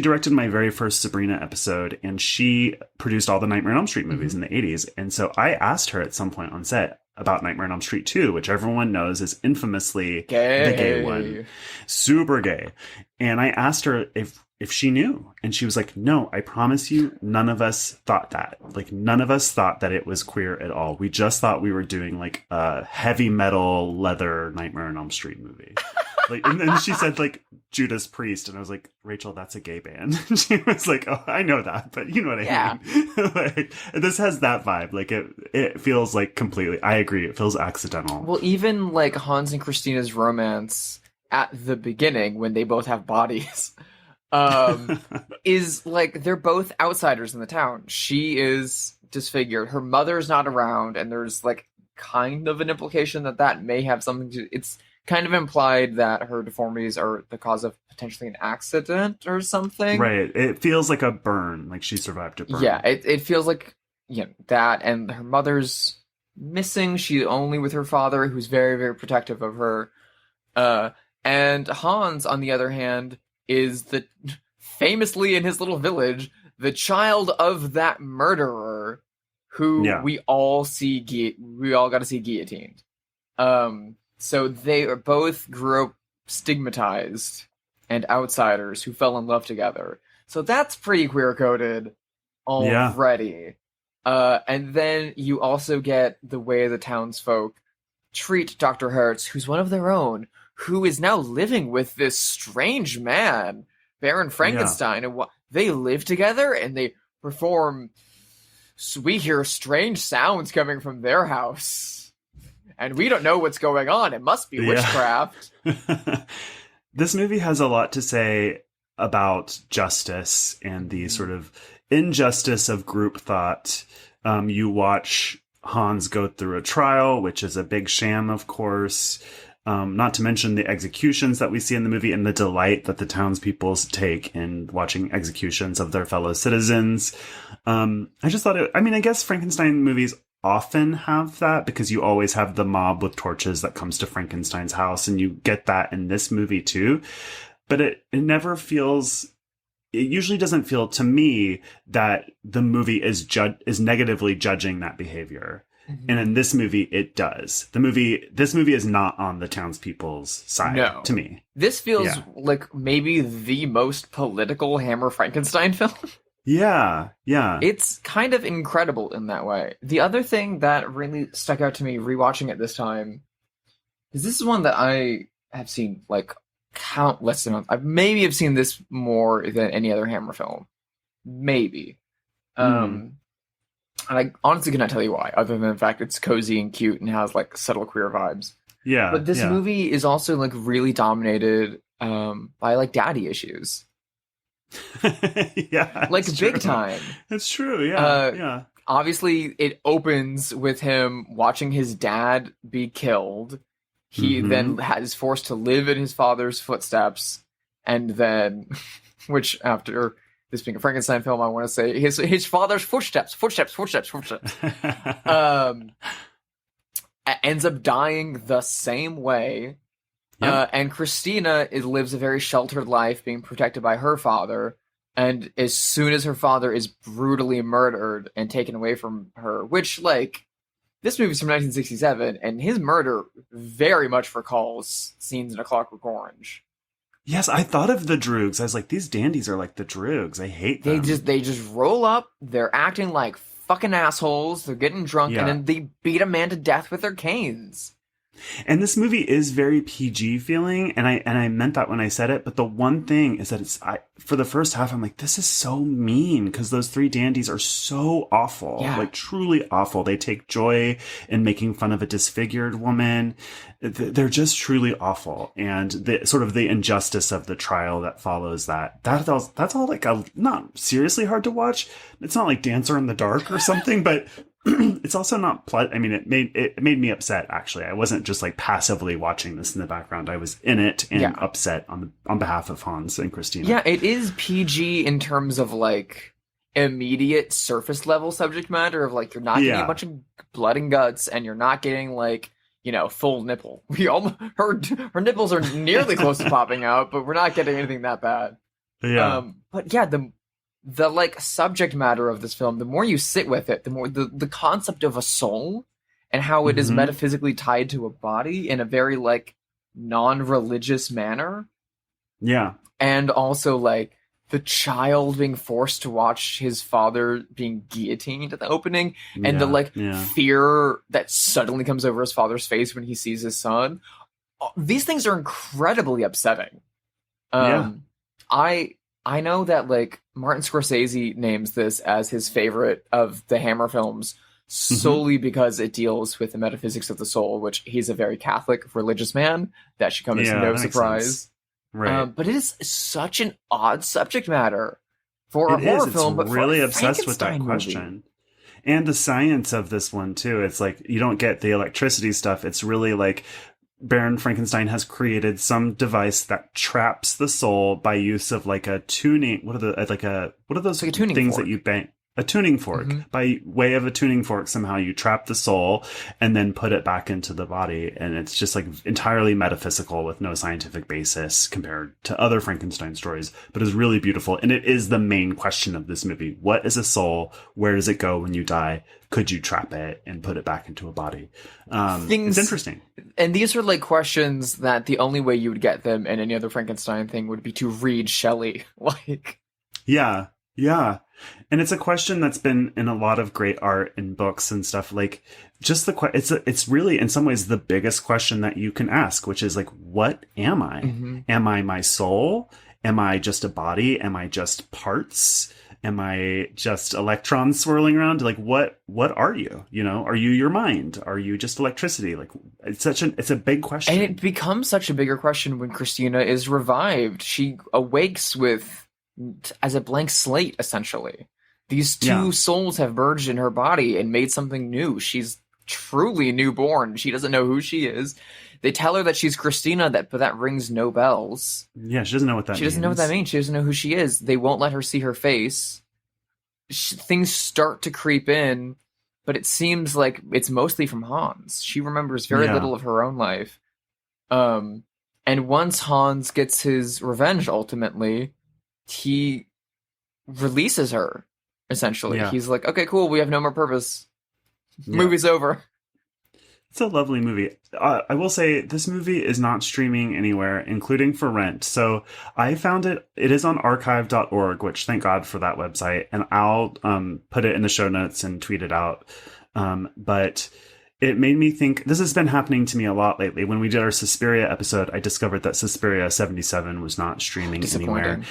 directed my very first Sabrina episode, and she produced all the Nightmare on Elm Street movies in the 80s. And so I asked her at some point on set about Nightmare on Elm Street 2, which everyone knows is infamously the gay one. Super gay. And I asked her if she knew, and she was like, no, I promise you, none of us thought that. Like, none of us thought that it was queer at all. We just thought we were doing like a heavy metal leather Nightmare on Elm Street movie. Like, and then she said like Judas Priest, and I was like, Rachel, that's a gay band. And she was like, oh, I know that, but you know what I mean. Like, this has that vibe. Like it feels like completely, I agree, it feels accidental. Well, even like Hans and Christina's romance at the beginning, when they both have bodies, is like they're both outsiders in the town. She is disfigured, her mother's not around, and there's like kind of an implication that may have something to, it's kind of implied that her deformities are the cause of potentially an accident or something. Right. It feels like a burn, like she survived a burn. Yeah, it feels like that, and her mother's missing. She's only with her father, who's very, very protective of her. And Hans, on the other hand, is famously in his little village, the child of that murderer who we all got to see guillotined. So they are both grew up stigmatized and outsiders who fell in love together. So that's pretty queer-coded already. And then you also get the way the townsfolk treat Dr. Hertz, who's one of their own, who is now living with this strange man, Baron Frankenstein. And they live together and they perform... We hear strange sounds coming from their house. And we don't know what's going on. It must be witchcraft. This movie has a lot to say about justice and the sort of injustice of group thought. You watch Hans go through a trial, which is a big sham, of course. Not to mention the executions that we see in the movie and the delight that the townspeople take in watching executions of their fellow citizens. I just thought I guess Frankenstein movies often have that because you always have the mob with torches that comes to Frankenstein's house, and you get that in this movie too. But it never feels, it usually doesn't feel to me that the movie is negatively judging that behavior. Mm-hmm. And in this movie, it does. This movie is not on the townspeople's side to me. This feels like maybe the most political Hammer Frankenstein film. Yeah. It's kind of incredible in that way. The other thing that really stuck out to me rewatching it this time is this is one that I have seen like countless amounts. I maybe have seen this more than any other Hammer film. Maybe. And I honestly cannot tell you why, other than the fact it's cozy and cute and has like subtle queer vibes. Yeah. But this movie is also like really dominated by like daddy issues. Like big time. It's true. Yeah. Obviously it opens with him watching his dad be killed. He then is forced to live in his father's footsteps, and then which after this being a Frankenstein film, I want to say his father's footsteps ends up dying the same way. And Christina lives a very sheltered life, being protected by her father. And as soon as her father is brutally murdered and taken away from her, which, like, this movie's from 1967, and his murder very much recalls scenes in A Clockwork Orange. Yes, I thought of the Droogs. I was like, these dandies are like the Droogs. I hate them. They just roll up. They're acting like fucking assholes. They're getting drunk, and then they beat a man to death with their canes. And this movie is very PG feeling, and I meant that when I said it. But the one thing is that for the first half, I'm like, this is so mean because those three dandies are so awful, like truly awful. They take joy in making fun of a disfigured woman. They're just truly awful, and the sort of the injustice of the trial that follows that's all like not seriously hard to watch. It's not like Dancer in the Dark or something, but. It's also not it made me upset, actually. I wasn't just like passively watching this in the background. I was in it and upset on behalf of Hans and Christina. Yeah, it is PG in terms of like immediate surface level subject matter of like you're not getting a bunch of blood and guts, and you're not getting like, you know, full nipple. Her nipples are nearly close to popping out, but we're not getting anything that bad. Yeah. But yeah, the like subject matter of this film, the more you sit with it, the more the concept of a soul and how it is metaphysically tied to a body in a very like non-religious manner. Yeah. And also like the child being forced to watch his father being guillotined at the opening, and the like fear that suddenly comes over his father's face when he sees his son. These things are incredibly upsetting. I know that like Martin Scorsese names this as his favorite of the Hammer films solely because it deals with the metaphysics of the soul, which he's a very Catholic religious man. That should come as no surprise. Right. But it is such an odd subject matter for a horror film, but really obsessed with that question. And the science of this one too. It's like you don't get the electricity stuff. It's really like Baron Frankenstein has created some device that traps the soul by use of like a tuning. What are those like things that you bang? A tuning fork. By way of a tuning fork, somehow you trap the soul and then put it back into the body. And it's just like entirely metaphysical with no scientific basis compared to other Frankenstein stories, but it's really beautiful. And it is the main question of this movie. What is a soul? Where does it go when you die? Could you trap it and put it back into a body? It's interesting. And these are like questions that the only way you would get them in any other Frankenstein thing would be to read Shelley. Yeah. And it's a question that's been in a lot of great art and books and stuff. Like just it's really in some ways the biggest question that you can ask, which is like, what am I? Am I my soul? Am I just a body? Am I just parts? Am I just electrons swirling around? Like, what are you? You know, are you your mind? Are you just electricity? Like, it's a big question. And it becomes such a bigger question when Christina is revived. She awakes as a blank slate, essentially. These two souls have merged in her body and made something new. She's truly newborn. She doesn't know who she is. They tell her that she's Christina, but that rings no bells. Yeah, she doesn't know what that means. She doesn't know what that means. She doesn't know who she is. They won't let her see her face. Things start to creep in, but it seems like it's mostly from Hans. She remembers very little of her own life. And once Hans gets his revenge, ultimately, he releases her, essentially. Yeah. He's like, okay, cool, we have no more purpose. Yeah. Movie's over. It's a lovely movie. I will say this movie is not streaming anywhere, including for rent. So I found it. It is on archive.org, which thank God for that website. And I'll put it in the show notes and tweet it out. But it made me think, this has been happening to me a lot lately. When we did our Suspiria episode, I discovered that Suspiria 77 was not streaming anywhere.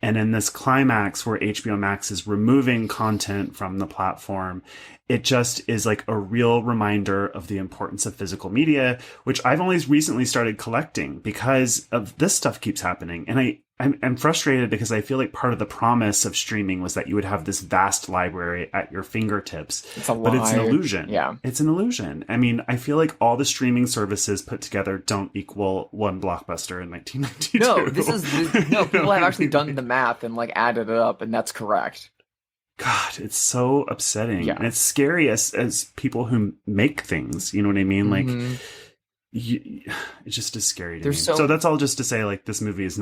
And in this climax where HBO Max is removing content from the platform, it just is like a real reminder of the importance of physical media, which I've only recently started collecting because of this stuff keeps happening. And I'm frustrated because I feel like part of the promise of streaming was that you would have this vast library at your fingertips. But it's an illusion. Yeah. It's an illusion. I mean, I feel like all the streaming services put together don't equal one Blockbuster in 1992. No, people have actually done the math and like added it up, and that's correct. God, it's so upsetting. Yeah. And it's scary as people who make things, you know what I mean? Mm-hmm. Like, it's just as scary to me. So that's all just to say, like, this movie is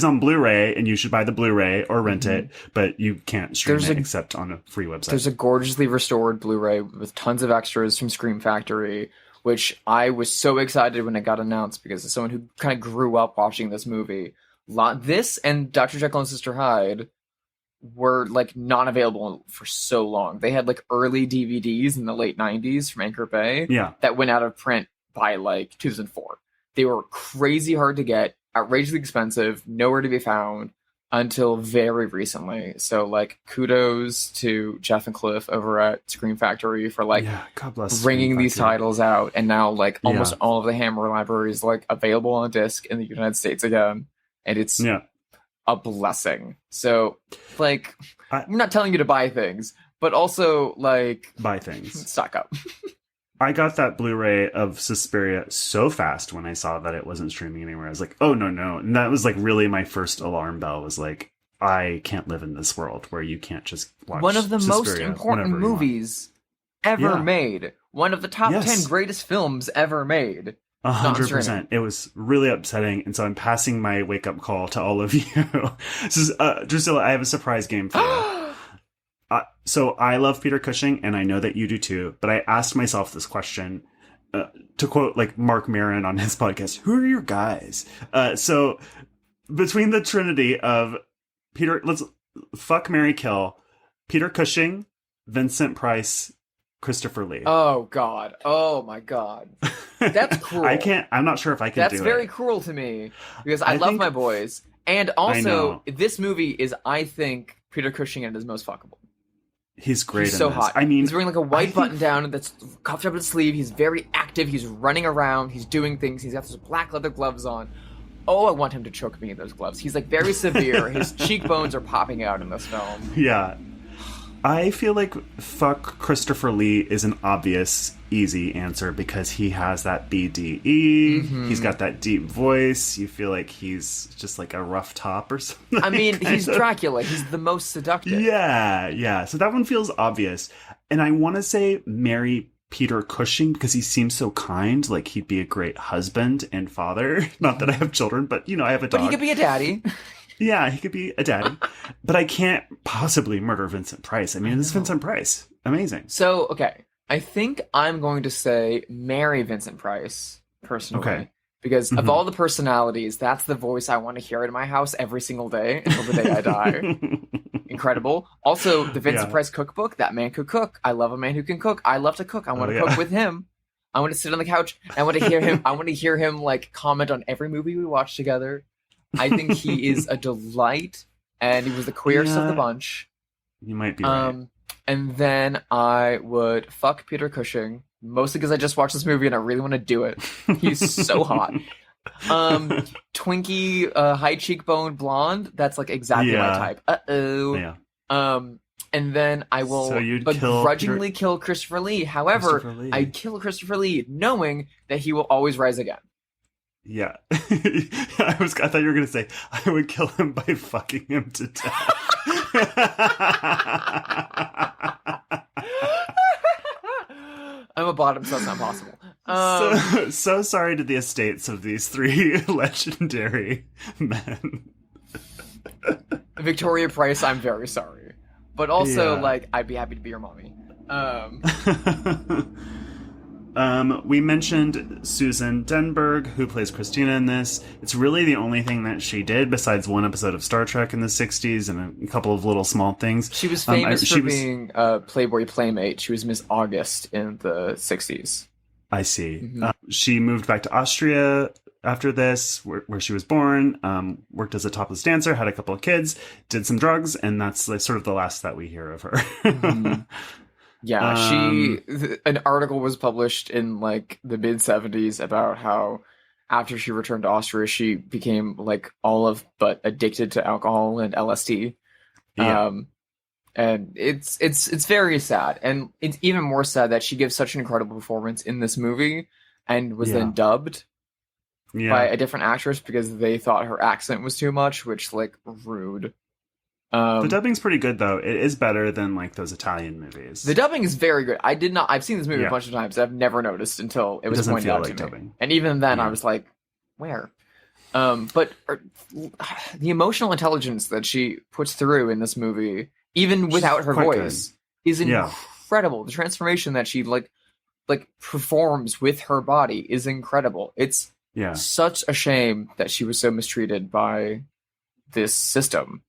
on Blu-ray and you should buy the Blu-ray or rent it, but you can't stream it except on a free website. There's a gorgeously restored Blu-ray with tons of extras from Scream Factory, which I was so excited when it got announced because as someone who kind of grew up watching this movie, this and Dr. Jekyll and Sister Hyde were like not available for so long. They had like early DVDs in the late 90s from Anchor Bay that went out of print by like 2004. They were crazy hard to get, outrageously expensive, nowhere to be found until very recently. So like kudos to Jeff and Cliff over at Scream Factory for like God bless bringing these titles out, and now like almost all of the Hammer library is like available on disc in the United States again, and it's a blessing. So like I'm not telling you to buy things, but also like buy things. Stock up. I got that Blu-ray of Suspiria so fast when I saw that it wasn't streaming anywhere. I was like, oh, no. And that was like really my first alarm bell, was like, I can't live in this world where you can't just watch one of the Suspiria most important movies ever made. One of the top 10 greatest films ever made. 100%. It was really upsetting. And so I'm passing my wake-up call to all of you. This is, Drusilla, I have a surprise game for you. So I love Peter Cushing, and I know that you do too, but I asked myself this question, to quote like Mark Maron on his podcast, who are your guys? So between the trinity of let's fuck, marry, kill, Peter Cushing, Vincent Price, Christopher Lee. Oh God. Oh my God. That's cruel. I'm not sure if I can do it. That's very cruel to me because I love my boys. And also this movie is, I think, Peter Cushing at his most fuckable. He's great. He's so in this. hot. I mean, he's wearing like a white button down that's cuffed up his sleeve. He's very active. He's running around. He's doing things. He's got those black leather gloves on. Oh, I want him to choke me in those gloves. He's like very severe. His cheekbones are popping out in this film. Yeah. I feel like fuck Christopher Lee is an obvious, easy answer because he has that BDE. Mm-hmm. He's got that deep voice. You feel like he's just like a rough top or something. I mean, he's Dracula. He's the most seductive. Yeah. So that one feels obvious. And I want to say marry Peter Cushing because he seems so kind. Like he'd be a great husband and father. Not that I have children, but I have a dog. But he could be a daddy. Yeah, he could be a daddy. But I can't possibly murder Vincent Price. I mean, this is Vincent Price. Amazing. So, okay. I think I'm going to say marry Vincent Price, personally. Okay. Because of all the personalities, that's the voice I want to hear in my house every single day until the day I die. Incredible. Also, the Vincent Price cookbook, that man could cook. I love a man who can cook. I love to cook. I want to cook with him. I want to sit on the couch. I want to hear him. I want to hear him like comment on every movie we watch together. I think he is a delight, and he was the queerest of the bunch. You might be right. And then I would fuck Peter Cushing, mostly because I just watched this movie and I really want to do it. He's so hot. Twinkie, high cheekbone blonde, that's like exactly my type. Uh-oh. Yeah. and then I will So you'd begrudgingly kill Christopher Lee. However, Christopher Lee. I'd kill Christopher Lee knowing that he will always rise again. Yeah. I thought you were going to say, I would kill him by fucking him to death. I'm a bottom, so that's not possible. So sorry to the estates of these three legendary men. Victoria Price, I'm very sorry. But also, I'd be happy to be your mommy. We mentioned Susan Denberg, who plays Christina in this. It's really the only thing that she did besides one episode of Star Trek in the 60s and a couple of little small things. She was famous for being a Playboy Playmate. She was Miss August in the 60s. I see. Mm-hmm. She moved back to Austria after this, where she was born, worked as a topless dancer, had a couple of kids, did some drugs, and that's sort of the last that we hear of her. Mm-hmm. Yeah, an article was published in the mid 70s about how after she returned to Austria, she became all of but addicted to alcohol and LSD. Yeah. And it's very sad. And it's even more sad that she gives such an incredible performance in this movie and was then dubbed by a different actress because they thought her accent was too much, which rude. The dubbing's pretty good, though. It is better than those Italian movies. The dubbing is very good. I've seen this movie a bunch of times. I've never noticed until it was pointed out to me. Dubbing. And even then, I was like, where? But the emotional intelligence that she puts through in this movie, even without her voice, is incredible. The transformation that she performs with her body is incredible. It's such a shame that she was so mistreated by this system.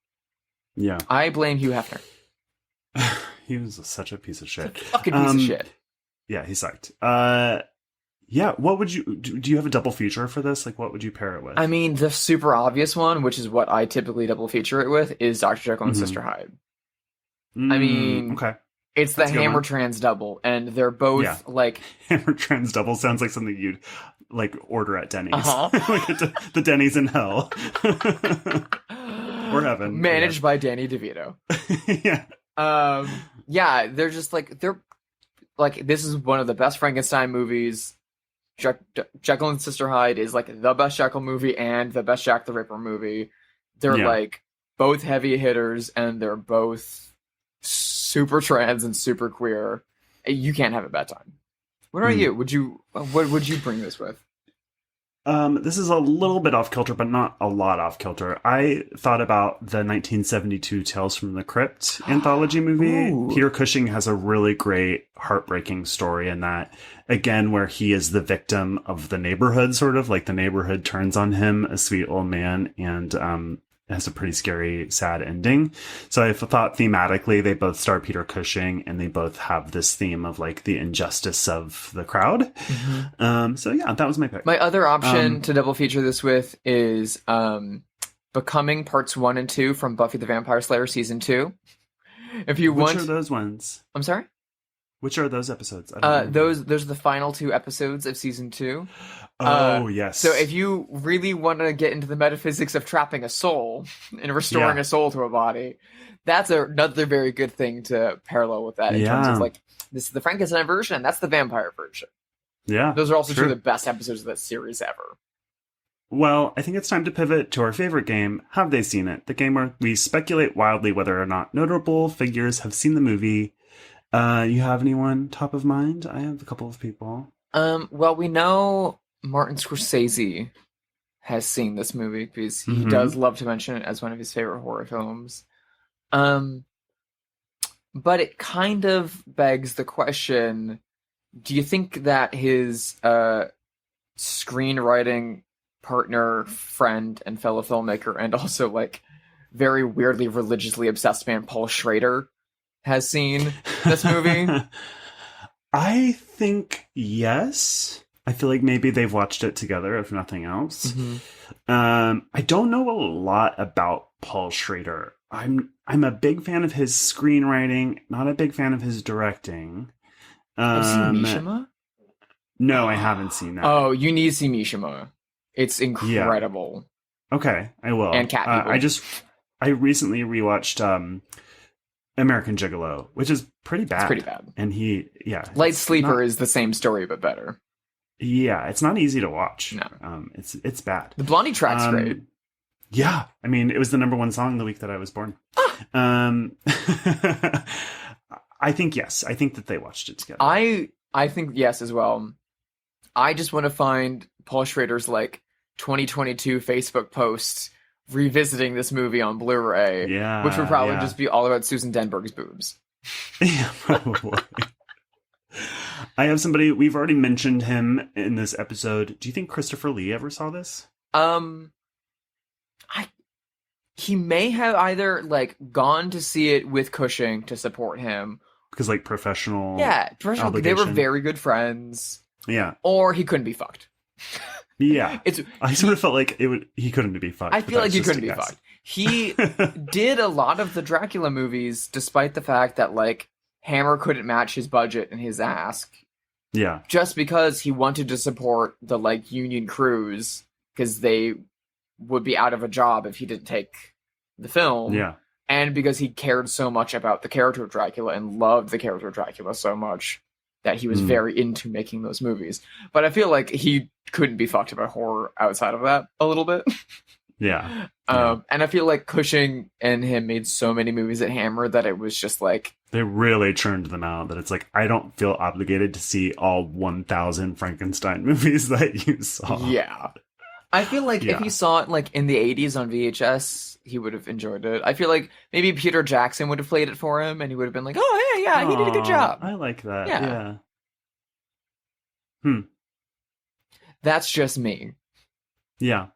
Yeah. I blame Hugh Hefner. He was such a piece of shit. Fucking piece of shit. Yeah, he sucked. What would you... Do you have a double feature for this? What would you pair it with? I mean, the super obvious one, which is what I typically double feature it with, is Dr. Jekyll and Sister Hyde. I mean... Okay. It's the Hammer Trans double, and they're both Hammer Trans double sounds like something you'd order at Denny's. The Denny's in hell. Or heaven. Managed by Danny DeVito. Yeah. They're just this is one of the best Frankenstein movies. Jekyll and Sister Hyde is the best Jekyll movie and the best Jack the Ripper movie. They're both heavy hitters, and they're both super trans and super queer. You can't have a bad time. What are you? What would you bring this with? This is a little bit off kilter, but not a lot off kilter. I thought about the 1972 Tales from the Crypt anthology movie. Ooh. Peter Cushing has a really great, heartbreaking story in that, again, where he is the victim of the neighborhood, sort of. The neighborhood turns on him, a sweet old man, and it has a pretty scary, sad ending. So I thought thematically they both star Peter Cushing, and they both have this theme of the injustice of the crowd. Mm-hmm. So yeah, that was my pick. My other option to double feature this with is Becoming Parts 1 and 2 from Buffy the Vampire Slayer Season 2. Which are those ones? I'm sorry? Which are those episodes? Those are the final 2 episodes of Season 2. Yes. So if you really want to get into the metaphysics of trapping a soul and restoring a soul to a body, that's another very good thing to parallel with that in terms of this is the Frankenstein version and that's the vampire version. Yeah. Those are also 2 of the best episodes of that series ever. Well, I think it's time to pivot to our favorite game, Have They Seen It? The game where we speculate wildly whether or not notable figures have seen the movie. You have anyone top of mind? I have a couple of people. Well, we know Martin Scorsese has seen this movie because he does love to mention it as one of his favorite horror films. But it kind of begs the question, do you think that his screenwriting partner, friend, and fellow filmmaker, and also very weirdly religiously obsessed man Paul Schrader has seen this movie? I think yes. I feel like maybe they've watched it together, if nothing else. I don't know a lot about Paul Schrader. I'm a big fan of his screenwriting, not a big fan of his directing. Have you seen Mishima? No, I haven't seen that. Oh, you need to see Mishima. It's incredible. Yeah. Okay, I will. And Cat People. I recently rewatched American Gigolo, which is pretty bad. It's pretty bad. And Light Sleeper is the same story, but better. Yeah, it's not easy to watch. No. It's bad. The Blondie track's great. Yeah, I mean, it was the #1 song the week that I was born. I think yes. I think that they watched it together. I think yes as well. I just want to find Paul Schrader's 2022 Facebook posts revisiting this movie on Blu-ray. Yeah, which would probably just be all about Susan Denberg's boobs. Yeah, probably. I have somebody, we've already mentioned him in this episode. Do you think Christopher Lee ever saw this? He may have either gone to see it with Cushing to support him. Because professional. Yeah, professional. They were very good friends. Yeah. Or he couldn't be fucked. Yeah. I sort of felt like he couldn't be fucked. I feel like he couldn't be fucked. He did a lot of the Dracula movies, despite the fact that Hammer couldn't match his budget and his ask. Yeah. Just because he wanted to support the union crews, because they would be out of a job if he didn't take the film. Yeah. And because he cared so much about the character of Dracula and loved the character of Dracula so much that he was very into making those movies. But I feel like he couldn't be fucked about horror outside of that a little bit. Yeah. And I feel like Cushing and him made so many movies at Hammer that it was just they really churned them out, that it's I don't feel obligated to see all 1,000 Frankenstein movies that you saw. Yeah. I feel like if he saw it in the 80s on VHS, he would have enjoyed it. I feel like maybe Peter Jackson would have played it for him and he would have been like, oh, yeah, he did a good job. I like that. Yeah. That's just me. Yeah.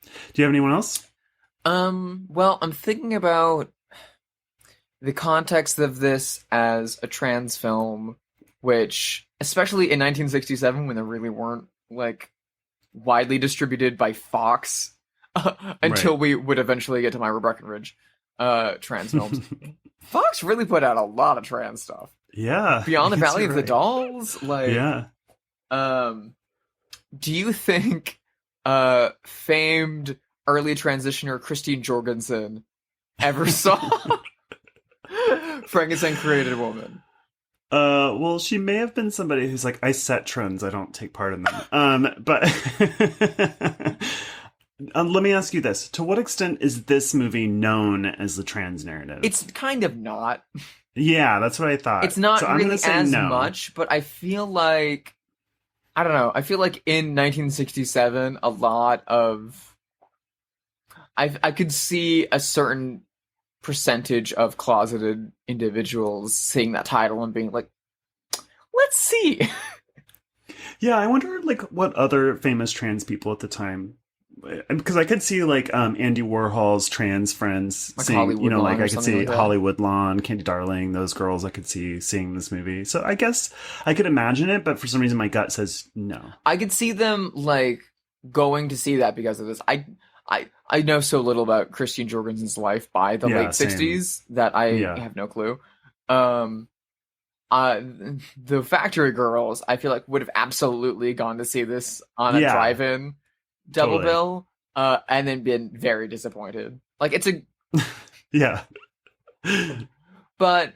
Do you have anyone else? Well, I'm thinking about the context of this as a trans film, which, especially in 1967, when there really weren't, widely distributed by Fox, until we would eventually get to Myra Breckinridge, trans films. Fox really put out a lot of trans stuff. Yeah. Beyond the Valley of the Dolls, yeah. Do you think famed early transitioner Christine Jorgensen ever saw Frankenstein Created a Woman? Well, she may have been somebody who's I set trends, I don't take part in them. But let me ask you this. To what extent is this movie known as the trans narrative? It's kind of not. Yeah, that's what I thought. It's not so really as much, but I feel like, I don't know, I feel like in 1967, a lot of, I could see a certain percentage of closeted individuals seeing that title and being like, let's see. Yeah, I wonder what other famous trans people at the time, because I could see Andy Warhol's trans friends seeing, I could see Hollywood Lawn, Candy Darling, those girls I could see seeing this movie. So I guess I could imagine it, but for some reason my gut says no. I could see them going to see that because of this. I know so little about Christine Jorgensen's life by the late 60s that I have no clue. The Factory Girls, I feel would have absolutely gone to see this on a drive-in double bill, and then been very disappointed. It's a yeah. But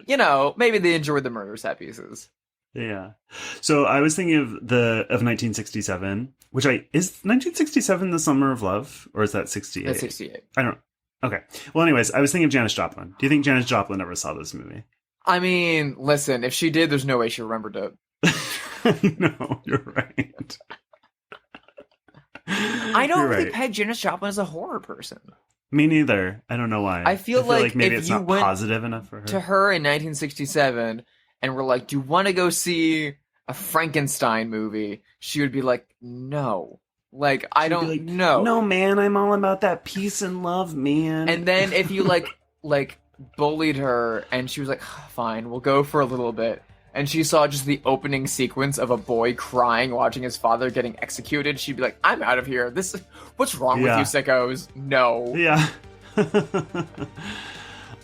maybe they enjoyed the murder set pieces. Yeah. So I was thinking of 1967, which is 1967 the Summer of Love, or is that 68? That's 68. I don't. Okay. Well, anyways, I was thinking of Janis Joplin. Do you think Janis Joplin ever saw this movie? I mean, listen, if she did, there's no way she remembered it. No, you're right. I don't really peg Janis Joplin as a horror person. Me neither. I don't know why. I feel like maybe if it's you not went positive enough for her. To her in 1967 and we're like, do you want to go see a Frankenstein movie? She would be like, no. I don't know. No, man, I'm all about that peace and love, man. And then if you bullied her and she was like, fine, we'll go for a little bit, and she saw just the opening sequence of a boy crying watching his father getting executed, she'd be like, I'm out of here. What's wrong with you sickos? No. Yeah.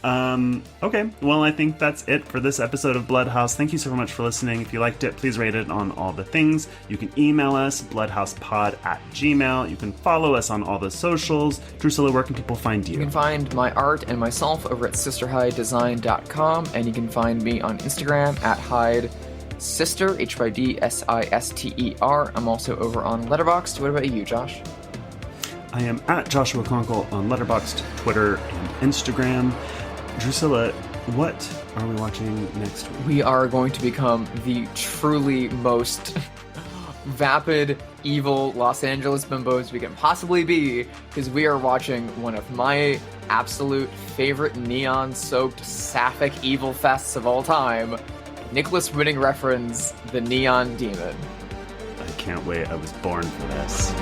Okay, well, I think that's it for this episode of Bloodhouse. Thank you so much for listening. If you liked it, please rate it on all the things. You can email us, bloodhousepod@gmail.com. You can follow us on all the socials. Drusilla, where can people find you? You can find my art and myself over at sisterhydedesign.com, and you can find me on Instagram at HydeSister, HYDSISTER. I'm also over on Letterboxd. What about you, Josh? I am at Joshua Conkle on Letterboxd, Twitter, and Instagram. Drusilla, what are we watching next week? We are going to become the truly most vapid, evil Los Angeles bimbos we can possibly be, because we are watching one of my absolute favorite neon-soaked sapphic evil fests of all time, Nicholas Winning Refn's The Neon Demon. I can't wait. I was born for this.